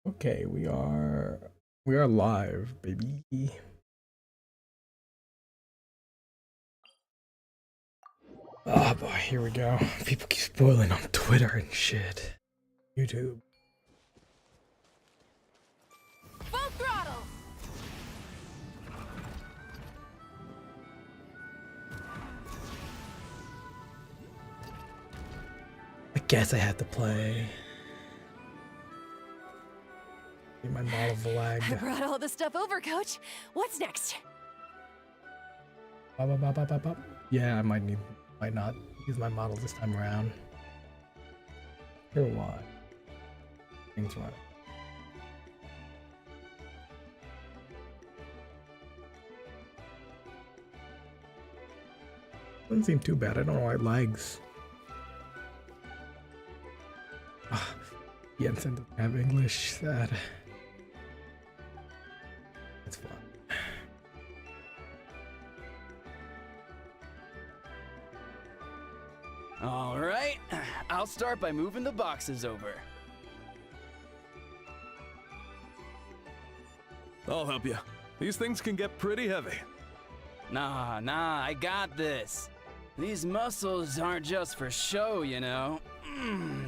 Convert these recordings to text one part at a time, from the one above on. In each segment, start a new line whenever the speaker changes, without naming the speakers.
Okay, we are live, baby. Oh boy, here we go. People keep spoiling on Twitter and shit. YouTube.
Full throttle!
I guess I had to play. My model
I
lagged.
brought all the stuff over, Coach. What's next?
Yeah, I might not use my model this time around. Here why. Things running. Doesn't seem too bad. I don't know why it lags. Jensen doesn't have English. Sad. It's fun.
All right, I'll start by moving the boxes over.
I'll help you. These things can get pretty heavy.
Nah, I got this. These muscles aren't just for show, you know.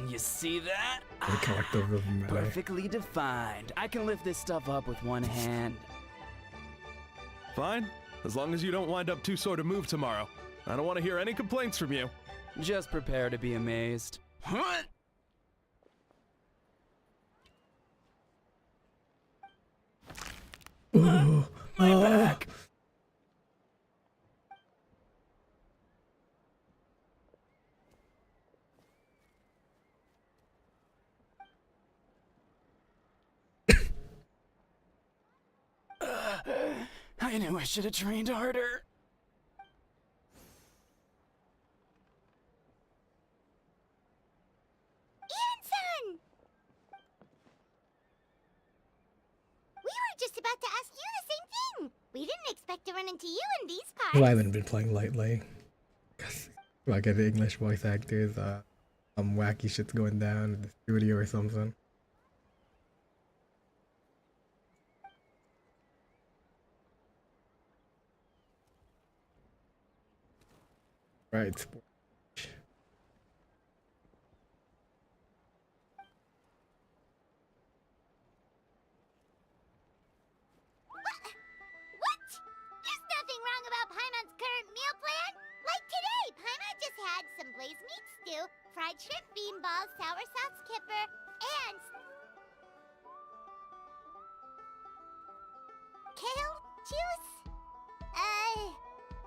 You see that?
The collective of melee.
Perfectly defined. I can lift this stuff up with one hand.
Fine, as long as you don't wind up too sore to move tomorrow. I don't want to hear any complaints from you.
Just prepare to be amazed. What?
Ooh,
My back! I knew I should have trained harder.
Ian-san! We were just about to ask you the same thing. We didn't expect to run into you in these parts.
well, I haven't been playing lately. Cause like the English voice actors, some wacky shit's going down in the studio or something. Right.
What? There's nothing wrong about Paimon's current meal plan. Like today, Paimon just had some blaze meat stew, fried shrimp bean balls, sour sauce kipper, and kale juice.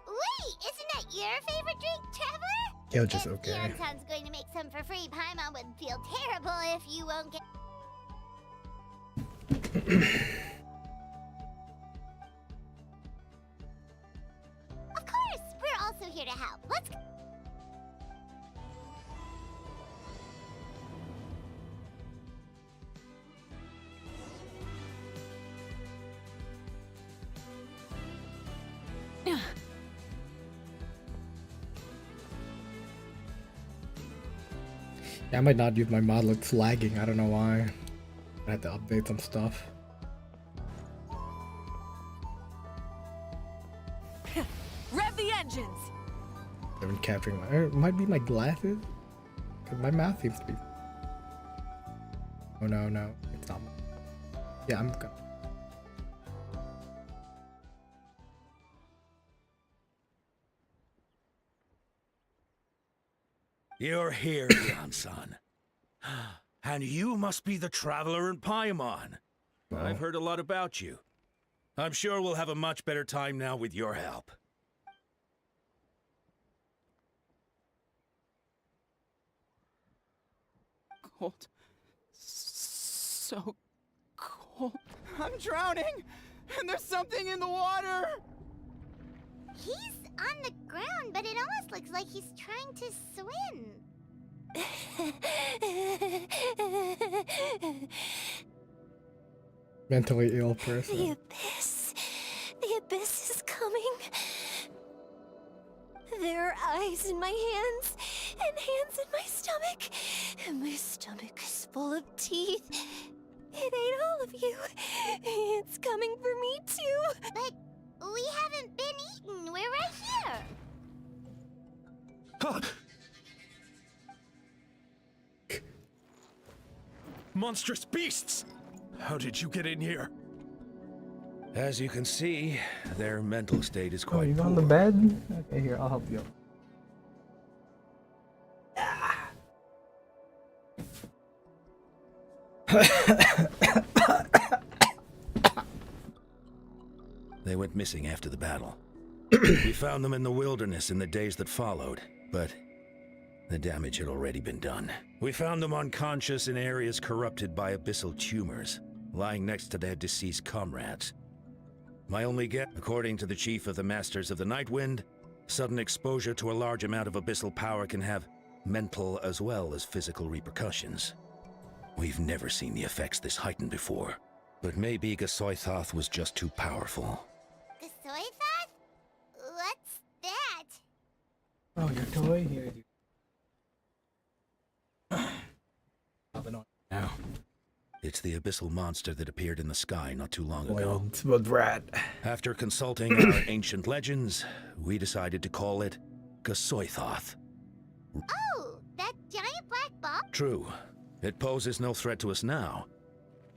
Wait, isn't that your favorite drink, Traveler?
Kale just
If
okay.
Ian-san's going to make some for free, Paimon would feel terrible if you won't get. Of course, we're also here to help. Let's go.
Yeah, I might not use my model. It's lagging. I don't know why. I have to update some stuff.
Rev the engines!
I've been capturing my. It might be my glasses. Cause my mouth seems to be. Oh no, it's not. Yeah, I'm.
You're here, Ian-san. And you must be the traveler in Paimon. I've heard a lot about you. I'm sure we'll have a much better time now with your help.
Cold. So cold. I'm drowning! And there's something in the water!
He's on the ground, but it almost looks like he's trying to swim.
Mentally ill
The
person.
abyss. The abyss is coming. There are eyes in my hands, and hands in my stomach. And my stomach is full of teeth. It ain't all of you. It's coming for me too.
But we haven't been eaten. We're right here.
Monstrous beasts! How did you get in here?
As you can see, their mental state is
Oh,
quite
you
poor.
on the bed? Okay, here, I'll help you.
They went missing after the battle. We found them in the wilderness in the days that followed, but the damage had already been done. We found them unconscious in areas corrupted by abyssal tumors, lying next to their deceased comrades. My only guess, according to the chief of the Masters of the Nightwind, sudden exposure to a large amount of abyssal power can have mental as well as physical repercussions. We've never seen the effects this heightened before, but maybe Gasoithoth was just too powerful.
Gasoithoth? What's that?
Oh, your toy? Here. Popping on now.
It's the abyssal monster that appeared in the sky not too long ago.
Spoiled, spoiled brat.
After consulting our ancient legends, we decided to call it Gasoithoth.
Oh, that giant black ball?
True, it poses no threat to us now,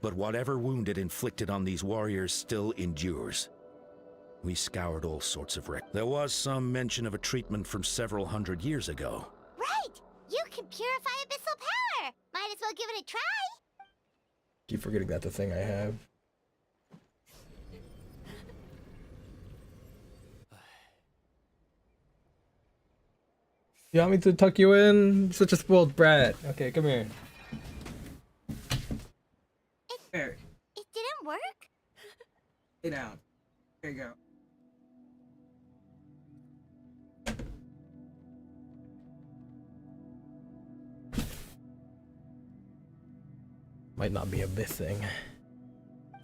but whatever wound it inflicted on these warriors still endures. We scoured all sorts of wreck. There was some mention of a treatment from several hundred years ago.
Right! You can purify abyssal power! Might as well give it a try!
Keep forgetting that's a thing I have. You want me to tuck you in? Such a spoiled brat. Okay, come here. Here,
It didn't work?
lay down. Here you go. Might not be a big thing.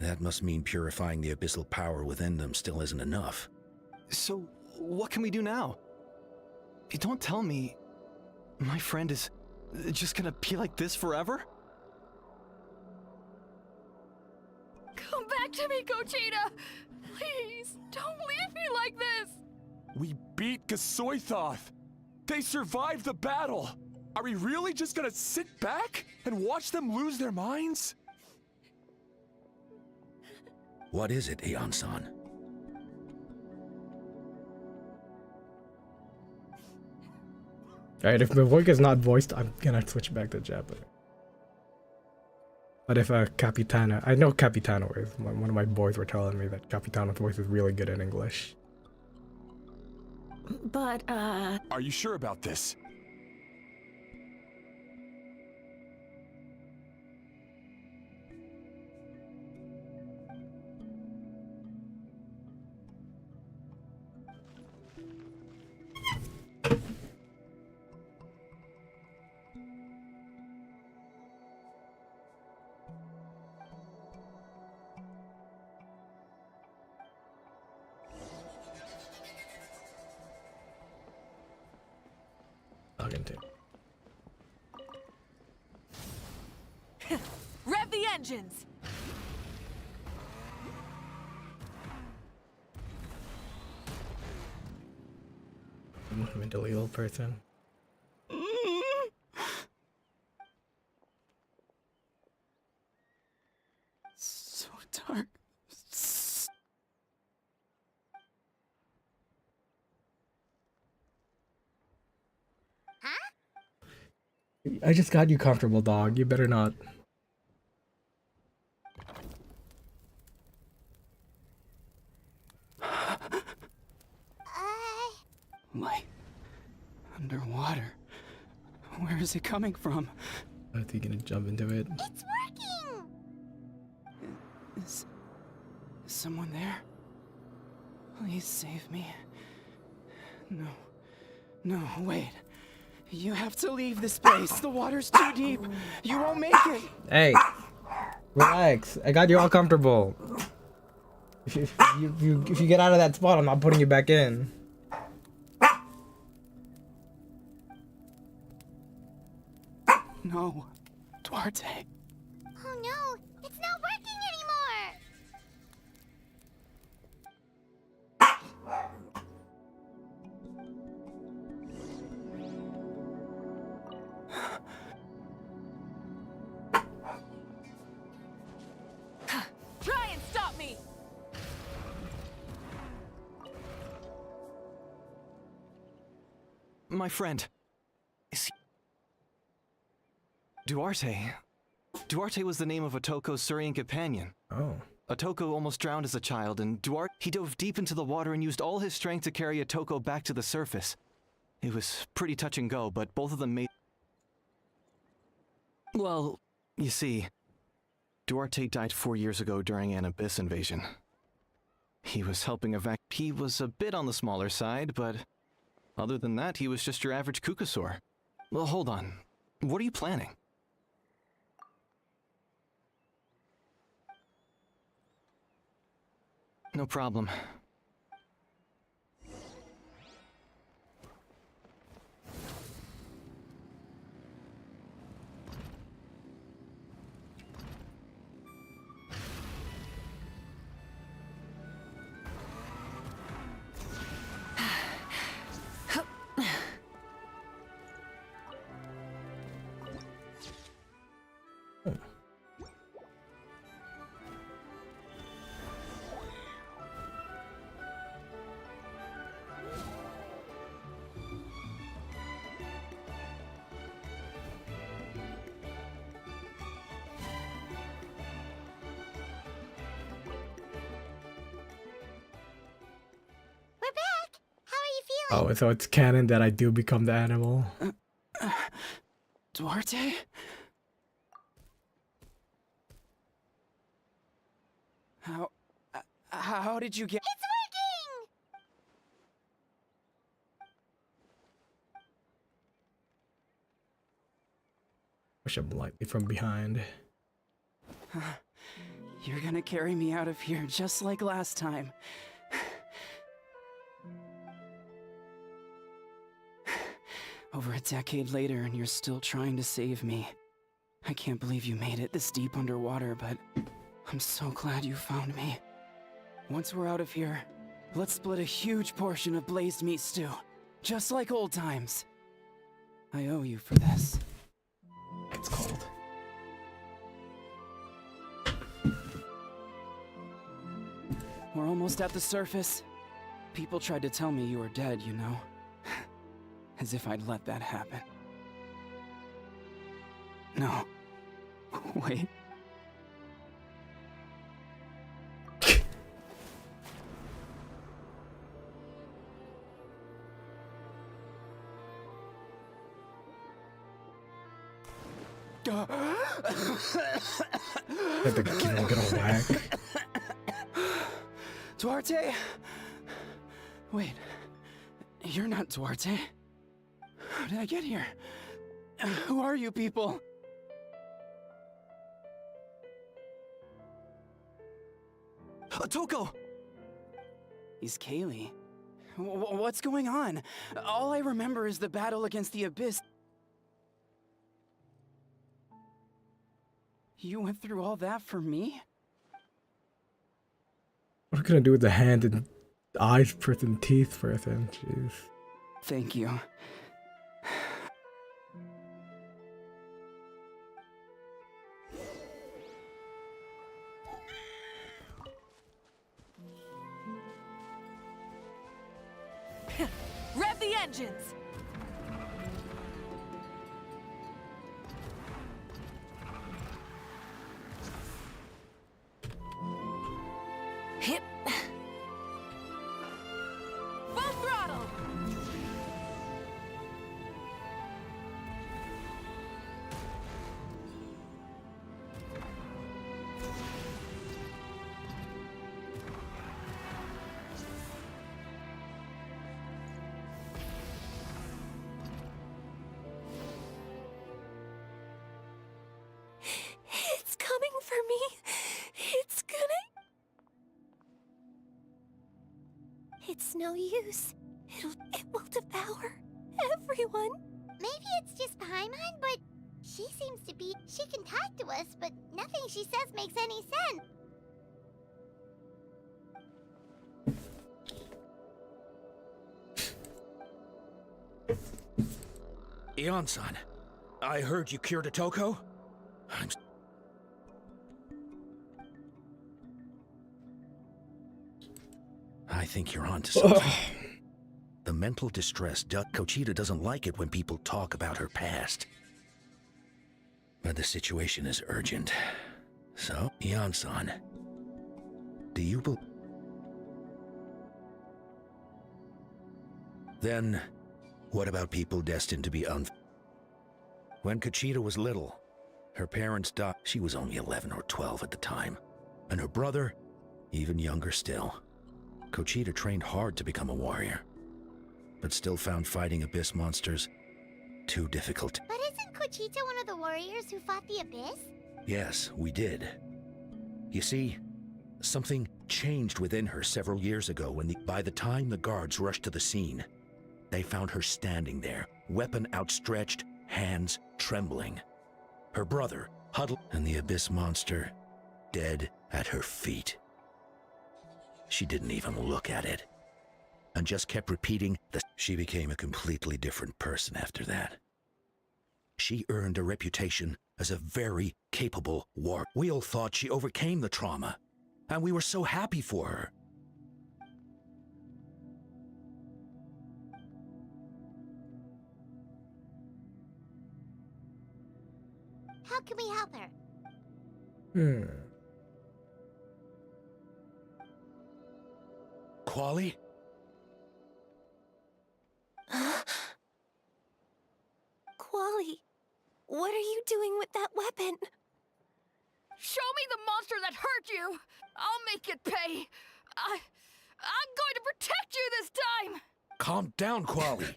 That must mean purifying the abyssal power within them still isn't enough.
So, what can we do now? Don't tell me my friend is just gonna be like this forever?
Come back to me, Gogeta! Please, don't leave me like this!
We beat Gasoithoth! They survived the battle! Are we really just gonna sit back and watch them lose their minds?
What is it, Aeon-san?
Alright, if the voice is not voiced, I'm gonna switch back to Japanese. But if Capitano, I know Capitano is. One of my boys were telling me that Capitano's voice is really good in English.
But,
Are you sure about this?
Talking to.
Rev the engines!
Mentally ill person.
So dark.
I just got you comfortable, dog. You better not.
Light. Underwater. Where is it coming from?
I think you're gonna jump into it.
It's working!
Is someone there? Please save me. No. No, wait. You have to leave this place. The water's too deep. You won't make it.
Hey, relax. I got you all comfortable. If you get out of that spot, I'm not putting you back in.
No, Duarte.
Oh no, it's not working anymore!
Try and stop me!
My friend. Is he... Duarte. Duarte was the name of Otoko's Surian companion.
Oh.
Otoko almost drowned as a child, and he dove deep into the water and used all his strength to carry Otoko back to the surface. It was pretty touch and go, but both of them made... Well, you see, Duarte died 4 years ago during an abyss invasion. He was helping He was a bit on the smaller side, but other than that, he was just your average Kukasaur. Well, hold on. What are you planning? No problem.
We're back! How are you feeling?
Oh, so it's canon that I do become the animal.
Duarte? How did you get...
It's working!
Push him lightly from behind.
You're gonna carry me out of here just like last time. Over a decade later, and you're still trying to save me. I can't believe you made it this deep underwater, but I'm so glad you found me. Once we're out of here, let's split a huge portion of blazed meat stew, just like old times. I owe you for this.
It's cold.
We're almost at the surface. People tried to tell me you were dead, you know. As if I'd let that happen. No. Wait.
Had to give him a good old whack.
Duarte? Wait. You're not Duarte. How did I get here? Who are you people?
Otoko!
He's Kaylee. What's going on? All I remember is the battle against the Abyss. You went through all that for me?
What are we gonna do with the hand and eyes person, teeth person? Jeez.
Thank you.
Rev the engines! Hip. Full throttle!
It's coming for me. It's gonna... It's no use. It will devour everyone.
Maybe it's just Paimon, but She seems to be... She can talk to us, but nothing she says makes any sense.
Ion-san, I heard you cured Otoko? I think you're onto something. The mental distress, Kochita doesn't like it when people talk about her past. But the situation is urgent. So, Ion-san, do you Then, what about people destined to be When Kochita was little, her parents died. She was only 11 or 12 at the time. And her brother, even younger still. Kochita trained hard to become a warrior, but still found fighting abyss monsters too difficult.
But isn't Kochita one of the warriors who fought the Abyss?
Yes, we did. You see, something changed within her several years ago when by the time the guards rushed to the scene, they found her standing there, weapon outstretched, hands trembling. Her brother huddled, and the abyss monster dead at her feet. She didn't even look at it, and just kept repeating that. She became a completely different person after that. She earned a reputation as a very capable warrior. We all thought she overcame the trauma, and we were so happy for her.
How can we help her?
Quali?
Quali, what are you doing with that weapon?
Show me the monster that hurt you! I'll make it pay! I'm going to protect you this time!
Calm down, Quali.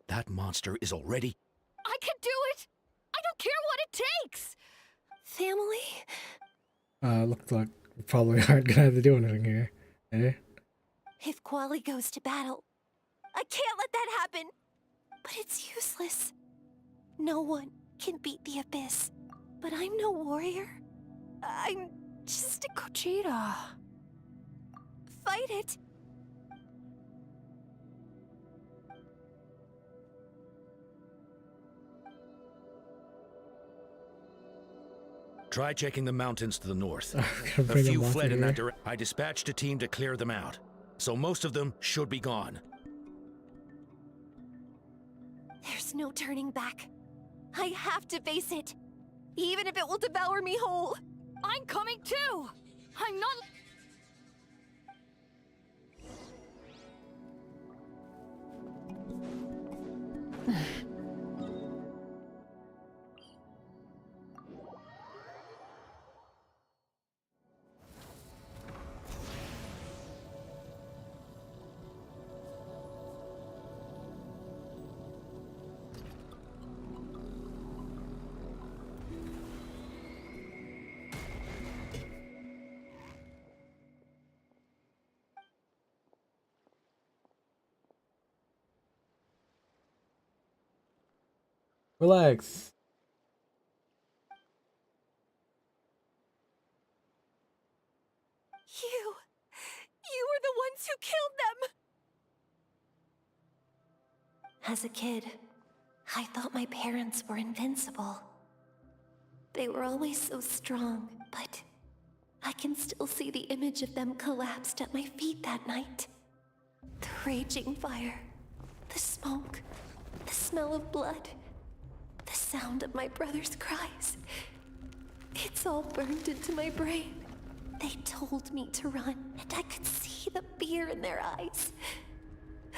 That monster is already...
I can do it! I don't care what it takes!
Family?
Looks like we probably aren't gonna have to do anything here. Eh?
If Quali goes to battle, I can't let that happen! But it's useless. No one can beat the Abyss. But I'm no warrior. I'm just a Kochita. Fight it!
Try checking the mountains to the north.
Gonna
A
bring
few
monster
fled in
here.
that direction. I dispatched a team to clear them out, so most of them should be gone.
There's no turning back. I have to face it, even if it will devour me whole.
I'm coming too! I'm not...
Relax.
You were the ones who killed them! As a kid, I thought my parents were invincible. They were always so strong, but I can still see the image of them collapsed at my feet that night. The raging fire, the smoke, the smell of blood, the sound of my brother's cries. It's all burned into my brain. They told me to run, and I could see the fear in their eyes.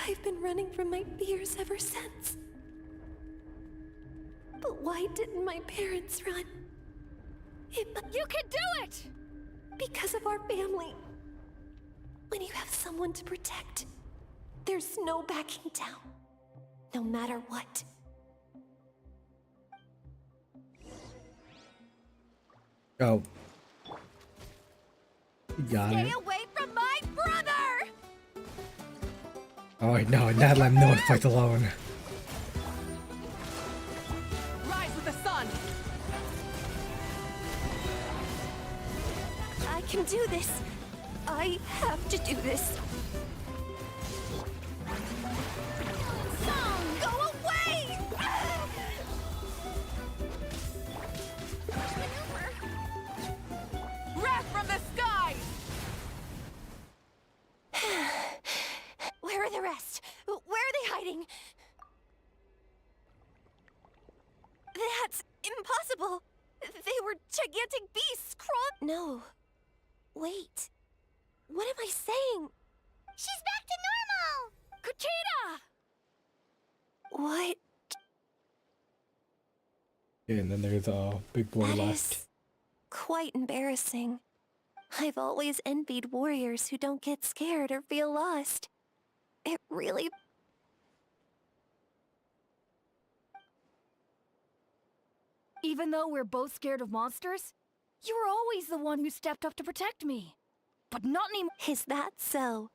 I've been running from my fears ever since. But why didn't my parents run?
You can do it!
Because of our family. When you have someone to protect, there's no backing down, no matter what.
Oh. You got
Stay
it.
away from my brother!
Oh no, Natlan, no one fights alone.
Rise with the sun!
can do this. I have to do this. Song, go away!
Wrath from the sky!
Where are the rest? Where are they hiding? That's impossible. They were gigantic beasts No. Wait. What am I saying?
She's back to normal!
Kuchita!
What?
Yeah, and then there's a big boy
That
left.
is quite embarrassing. I've always envied warriors who don't get scared or feel lost. It really...
Even though we're both scared of monsters, you were always the one who stepped up to protect me. But not anymore.
Is that so?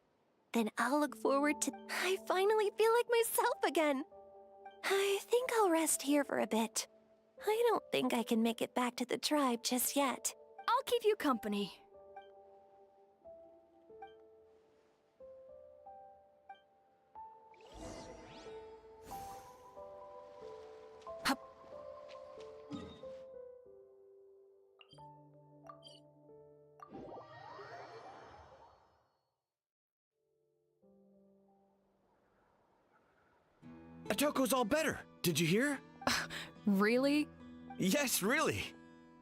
Then I'll look forward to... I finally feel like myself again. I think I'll rest here for a bit. I don't think I can make it back to the tribe just yet.
I'll keep you company.
Atoko's all better. Did you hear?
Really?
Yes, really.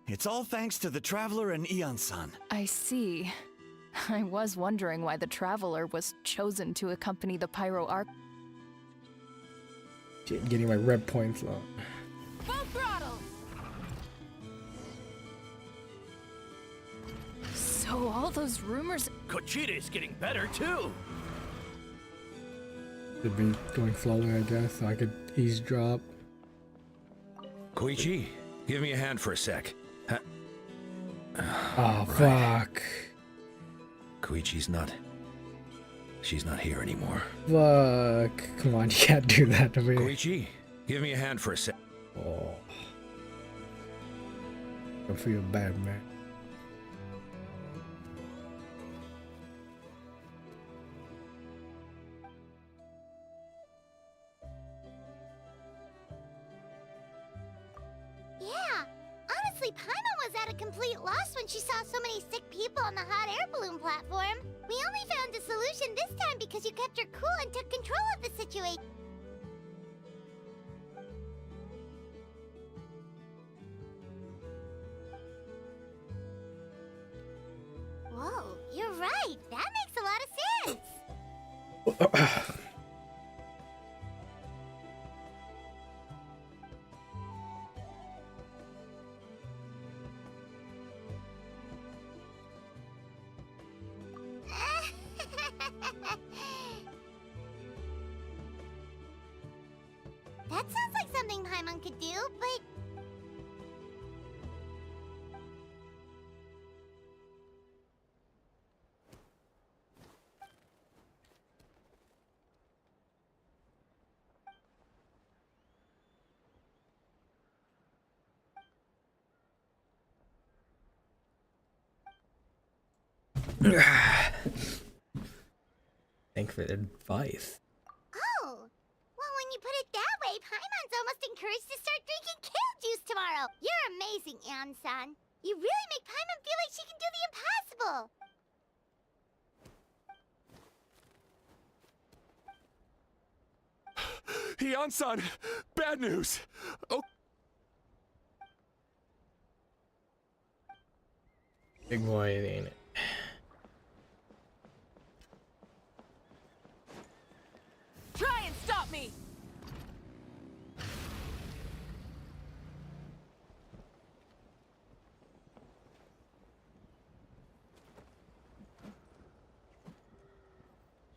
It's all thanks to the Traveler and Ian-san.
I see. I was wondering why the Traveler was chosen to accompany the Pyro Arc.
Shit, getting my rep points up.
Full throttle! So all those rumors...
Kuchita's getting better too.
Should be going slowly, I guess, so I could eavesdrop.
Koichi, give me a hand for a sec.
Oh, fuck.
Koichi's not... She's not here anymore.
Fuck. Come on, you can't do that to me.
Koichi, give me a hand for a sec.
Oh. I feel bad, man.
Yeah, honestly, Paimon was at a complete loss when she saw so many sick people on the hot air balloon platform. We only found a solution this time because you kept her cool and took control of the situation. Whoa, you're right. That makes a lot of sense. That sounds like something Paimon could do, but...
Thanks for the advice.
Oh, well, when you put it that way, Paimon's almost encouraged to start drinking kale juice tomorrow. You're amazing, An-san. You really make Paimon feel like she can do the impossible.
Ian-san, bad news. Oh,
Big boy, ain't it?
Try and stop me!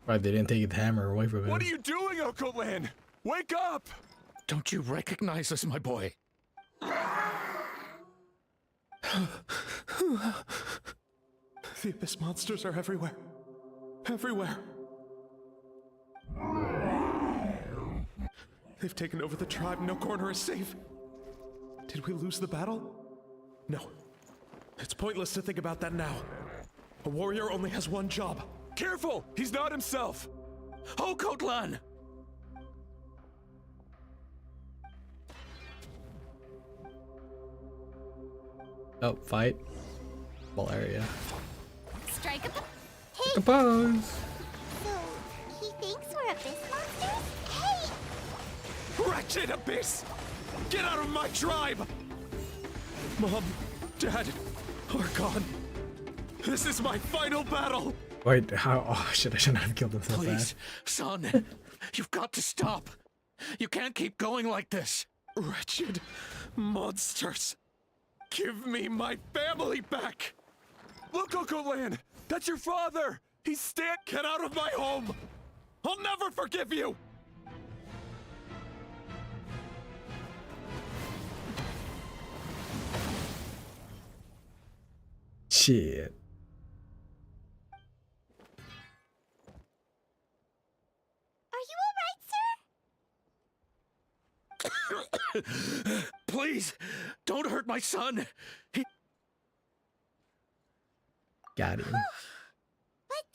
Right, they didn't take his hammer away from him.
what are you doing, Okolan? Wake up!
Don't you recognize us, my boy?
The Abyss monsters are everywhere. Everywhere. They've taken over the tribe. No corner is safe. Did we lose the battle? No. It's pointless to think about that now.
A warrior only has one job. Careful! He's not himself!
Ho Kotlan!
Oh, fight. Ball area.
Strike a
Take a pose.
So, he thinks we're abyss monsters? Hey!
Wretched abyss! Get out of my tribe! Mom, Dad, are gone. This is my final battle!
Wait, how? Oh shit! I shouldn't have killed him so
Please,
fast.
son, you've got to stop. You can't keep going like this.
Wretched monsters! Give me my family back! Look, Uncle Lan! That's your father! He's Get out of my home! I'll never forgive you!
Shit.
Are you alright, sir?
Please, don't hurt my son.
Got him.
But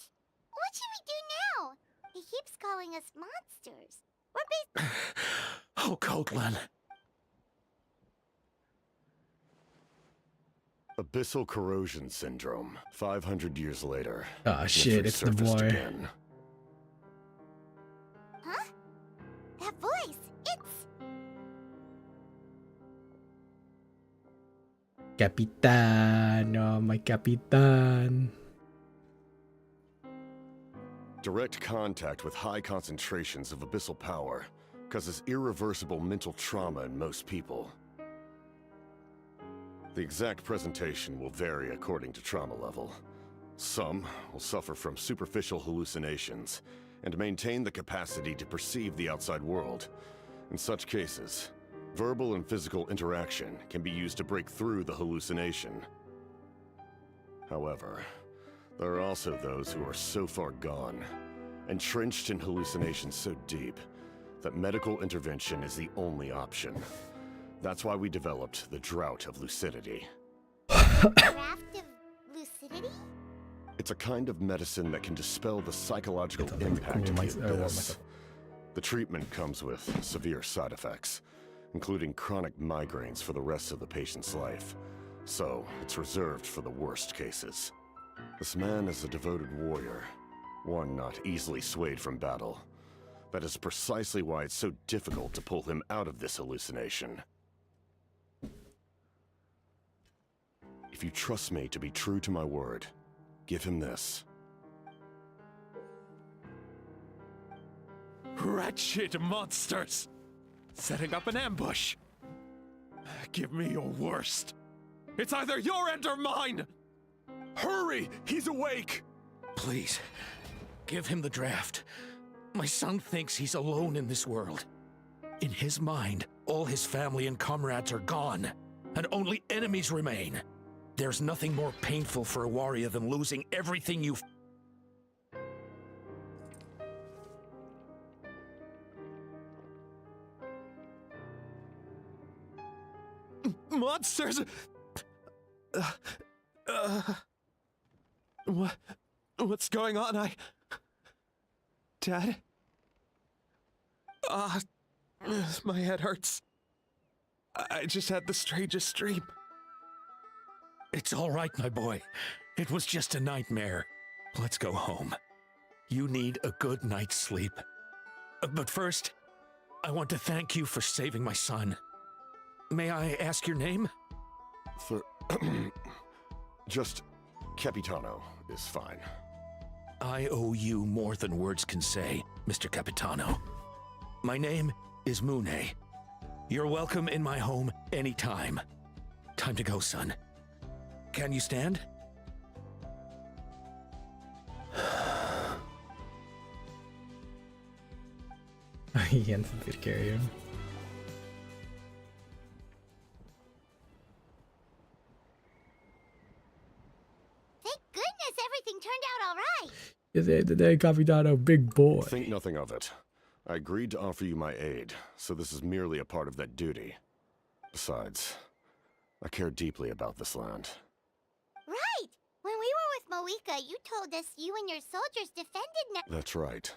what should we do now? He keeps calling us monsters. We're
Oh, Kotlan.
Abyssal corrosion syndrome. 500 years later.
Ah, shit, it's the boy.
Again.
Huh? That voice! It's...
Capitan, oh my Capitan.
Direct contact with high concentrations of abyssal power causes irreversible mental trauma in most people. The exact presentation will vary according to trauma level. Some will suffer from superficial hallucinations and maintain the capacity to perceive the outside world. In such cases, verbal and physical interaction can be used to break through the hallucination. However, there are also those who are so far gone, entrenched in hallucinations so deep, that medical intervention is the only option. That's why we developed the Drought of Lucidity.
Draft of lucidity?
It's a kind of medicine that can dispel the psychological impact of the abyss. The treatment comes with severe side effects, including chronic migraines for the rest of the patient's life. So, it's reserved for the worst cases. This man is a devoted warrior, one not easily swayed from battle. That is precisely why it's so difficult to pull him out of this hallucination. If you trust me to be true to my word, give him this.
Wretched monsters! Setting up an ambush! Give me your worst! It's either your end or mine! Hurry! He's awake!
Please, give him the draft. My son thinks he's alone in this world. In his mind, all his family and comrades are gone, and only enemies remain. There's nothing more painful for a warrior than losing everything you've...
Monsters! What's going on? Dad? My head hurts. I just had the strangest dream.
It's all right, my boy. It was just a nightmare. Let's go home. You need a good night's sleep. But first, I want to thank you for saving my son. May I ask your name?
Just Capitano is fine.
I owe you more than words can say, Mr. Capitano. My name is Mune. You're welcome in my home anytime. Time to go, son. Can you stand?
Jens could carry him.
Thank goodness everything turned out alright!
Today, Capitano, big boy.
Think nothing of it. I agreed to offer you my aid, so this is merely a part of that duty. Besides, I care deeply about this land.
Right! When we were with Moika, you told us you and your soldiers defended
That's right.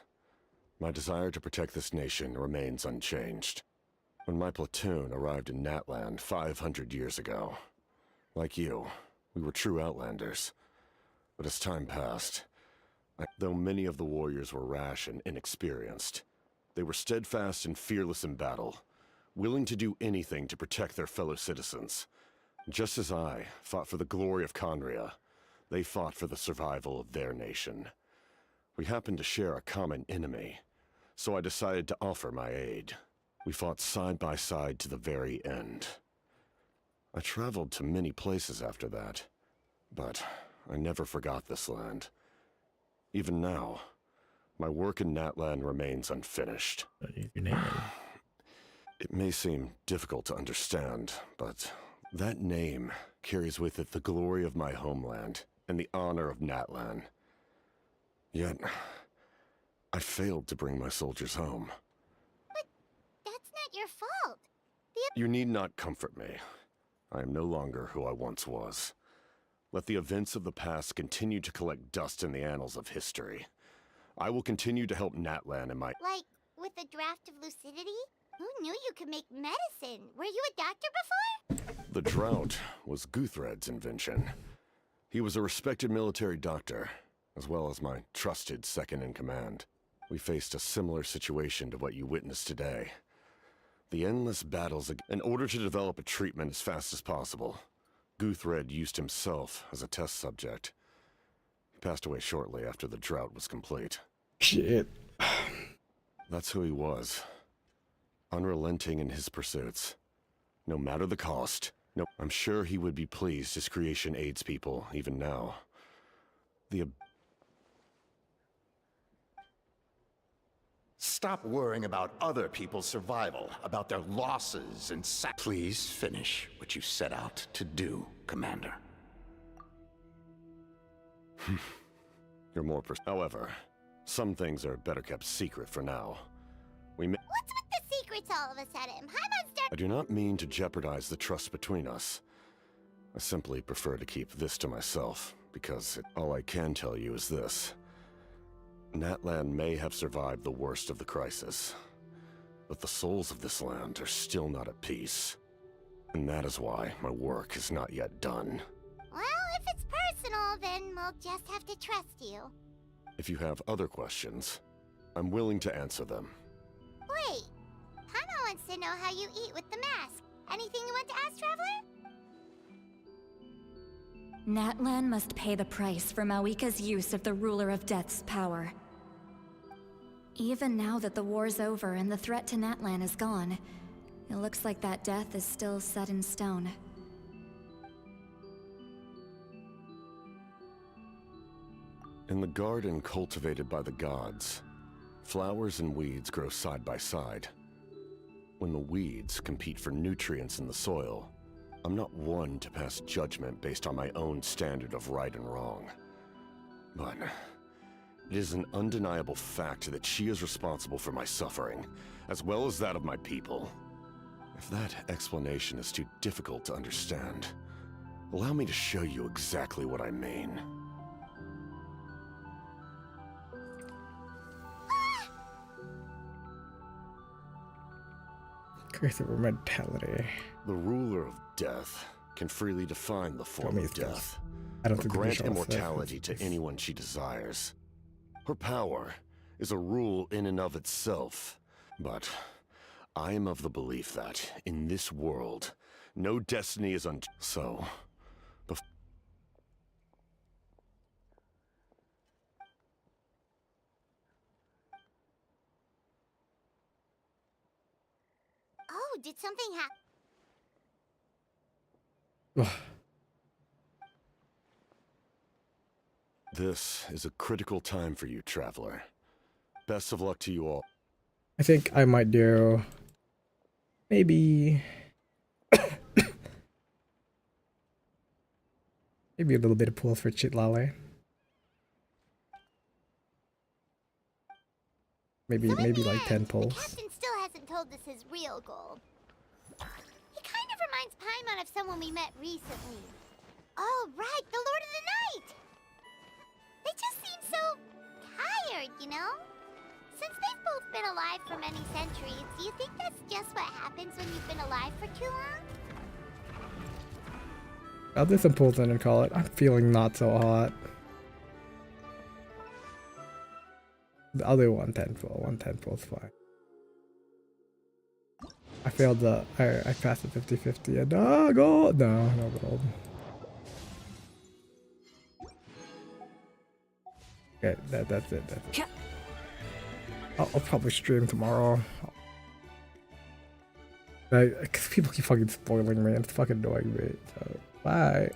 My desire to protect this nation remains unchanged. When my platoon arrived in Natlan 500 years ago, like you, we were true outlanders. But as time passed, though many of the warriors were rash and inexperienced, they were steadfast and fearless in battle, willing to do anything to protect their fellow citizens. Just as I fought for the glory of Conria, they fought for the survival of their nation. We happened to share a common enemy, so I decided to offer my aid. We fought side by side to the very end. I traveled to many places after that, but I never forgot this land. Even now, my work in Natlan remains unfinished.
Your name.
It may seem difficult to understand, but that name carries with it the glory of my homeland and the honor of Natlan. Yet, I failed to bring my soldiers home.
But that's not your fault.
You need not comfort me. I am no longer who I once was. Let the events of the past continue to collect dust in the annals of history. I will continue to help Natlan in my—
Like, with the draft of lucidity? Who knew you could make medicine? Were you a doctor before?
The drought was Guthred's invention. He was a respected military doctor, as well as my trusted second-in-command. We faced a similar situation to what you witnessed today. The endless battles in order to develop a treatment as fast as possible. Guthred used himself as a test subject. He passed away shortly after the drought was complete.
Shit.
That's who he was. Unrelenting in his pursuits. No matter the cost. No, I'm sure he would be pleased his creation aids people, even now.
Stop worrying about other people's survival, about their losses and Please finish what you set out to do, Commander.
You're more However, some things are better kept secret for now.
What's with the secrets all of a sudden? Paimon
I do not mean to jeopardize the trust between us. I simply prefer to keep this to myself, because all I can tell you is this. Natlan may have survived the worst of the crisis, but the souls of this land are still not at peace. And that is why my work is not yet done.
Well, if it's personal, then we'll just have to trust you.
If you have other questions, I'm willing to answer them.
Wait, Paimon wants to know how you eat with the mask. Anything you want to ask, Traveler?
Natlan must pay the price for Mawika's use of the Ruler of Death's power. Even now that the war's over and the threat to Natlan is gone, it looks like that death is still set in stone.
In the garden cultivated by the gods, flowers and weeds grow side by side. When the weeds compete for nutrients in the soil, I'm not one to pass judgment based on my own standard of right and wrong. But it is an undeniable fact that she is responsible for my suffering, as well as that of my people. If that explanation is too difficult to understand, allow me to show you exactly what I mean.
Curse of mentality.
The ruler of death can freely define the form of death,
I don't
or
think the
grant
visuals
immortality to anyone she desires. Her power is a rule in and of itself, but I am of the belief that, in this world, no destiny is so.
Oh, did something happen?
This is a critical time for you, Traveler. Best of luck to you all.
I think I might do maybe maybe a little bit of pull for Chitlale. Maybe like 10 pulls.
The captain still hasn't told us his real goal. He kind of reminds Paimon of someone we met recently. Oh, right, the Lord of the Night! alive for many centuries, do you think that's just what happens when you've been alive for too long?
I'll do some pulls in and call it. I'm feeling not so hot. I'll do 110 pull. 110 pull's fine. I failed the. I passed the 50-50 and gold. No gold. Okay, that's it. That's it. I'll probably stream tomorrow. Cause people keep fucking spoiling me. It's fucking annoying me. So bye.